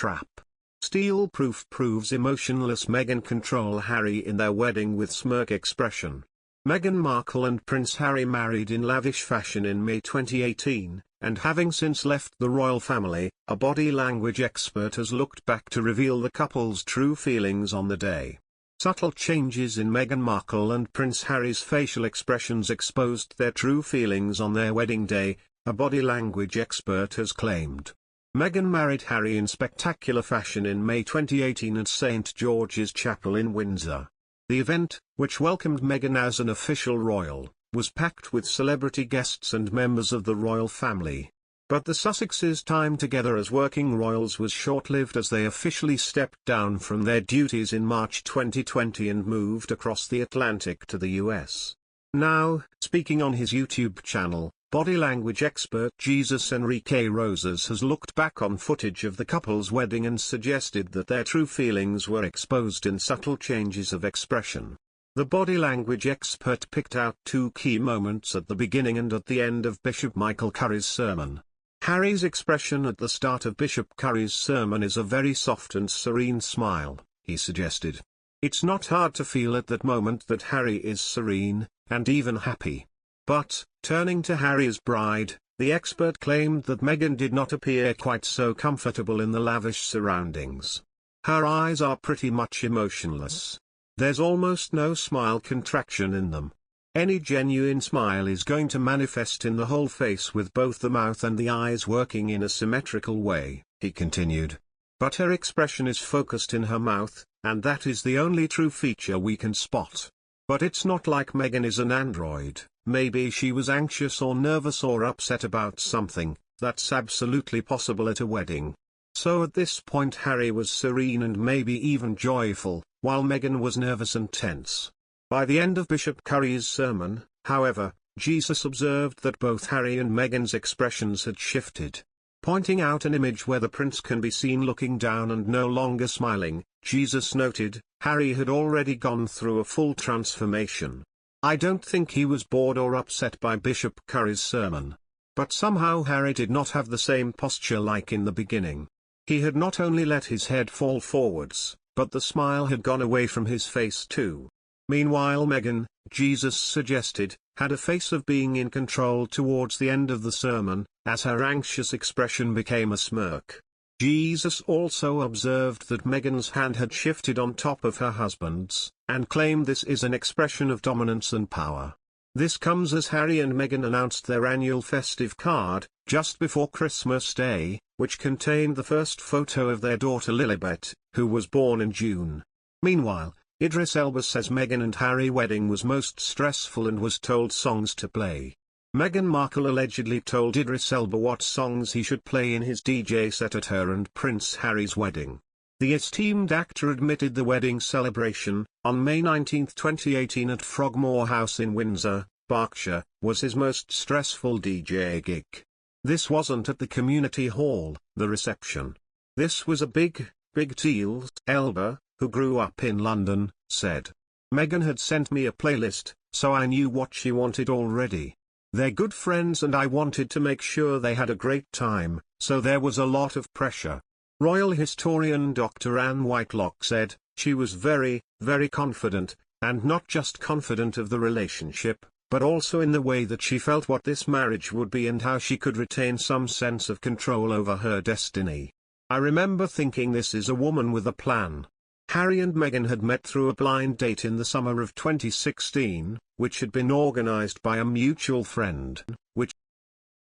trap. Steel proof proves emotionless Meghan control Harry in their wedding with smirk expression. Meghan Markle and Prince Harry married in lavish fashion in May 2018, and having since left the royal family, a body language expert has looked back to reveal the couple's true feelings on the day. Subtle changes in Meghan Markle and Prince Harry's facial expressions exposed their true feelings on their wedding day, a body language expert has claimed. Meghan married Harry in spectacular fashion in May 2018 at St. George's Chapel in Windsor. The event, which welcomed Meghan as an official royal, was packed with celebrity guests and members of the royal family. But the Sussexes' time together as working royals was short-lived as they officially stepped down from their duties in March 2020 and moved across the Atlantic to the US. Now, speaking on his YouTube channel, body language expert Jesus Enrique Rosas has looked back on footage of the couple's wedding and suggested that their true feelings were exposed in subtle changes of expression. The body language expert picked out two key moments at the beginning and at the end of Bishop Michael Curry's sermon. Harry's expression at the start of Bishop Curry's sermon is a very soft and serene smile, he suggested. It's not hard to feel at that moment that Harry is serene, and even happy. But, turning to Harry's bride, the expert claimed that Meghan did not appear quite so comfortable in the lavish surroundings. Her eyes are pretty much emotionless. There's almost no smile contraction in them. Any genuine smile is going to manifest in the whole face with both the mouth and the eyes working in a symmetrical way, he continued. But her expression is focused in her mouth, and that is the only true feature we can spot. But it's not like Meghan is an android. Maybe she was anxious or nervous or upset about something. That's absolutely possible at a wedding. So at this point Harry was serene and maybe even joyful, while Meghan was nervous and tense. By the end of Bishop Curry's sermon, however, Jesus observed that both Harry and Meghan's expressions had shifted. Pointing out an image where the prince can be seen looking down and no longer smiling, Jesus noted, Harry had already gone through a full transformation. I don't think he was bored or upset by Bishop Curry's sermon. But somehow Harry did not have the same posture like in the beginning. He had not only let his head fall forwards, but the smile had gone away from his face too. Meanwhile Meghan, Jesus suggested, had a face of being in control towards the end of the sermon, as her anxious expression became a smirk. Jesus also observed that Meghan's hand had shifted on top of her husband's, and claimed this is an expression of dominance and power. This comes as Harry and Meghan announced their annual festive card, just before Christmas Day, which contained the first photo of their daughter Lilibet, who was born in June. Meanwhile, Idris Elba says Meghan and Harry's wedding was most stressful and was told songs to play. Meghan Markle allegedly told Idris Elba what songs he should play in his DJ set at her and Prince Harry's wedding. The esteemed actor admitted the wedding celebration, on May 19, 2018 at Frogmore House in Windsor, Berkshire, was his most stressful DJ gig. This wasn't at the community hall, the reception. This was a big deal, Elba, who grew up in London, said. Meghan had sent me a playlist, so I knew what she wanted already. They're good friends and I wanted to make sure they had a great time, so there was a lot of pressure. Royal historian Dr. Anne Whitelock said, she was very confident, and not just confident of the relationship, but also in the way that she felt what this marriage would be and how she could retain some sense of control over her destiny. I remember thinking this is a woman with a plan. Harry and Meghan had met through a blind date in the summer of 2016, which had been organized by a mutual friend, which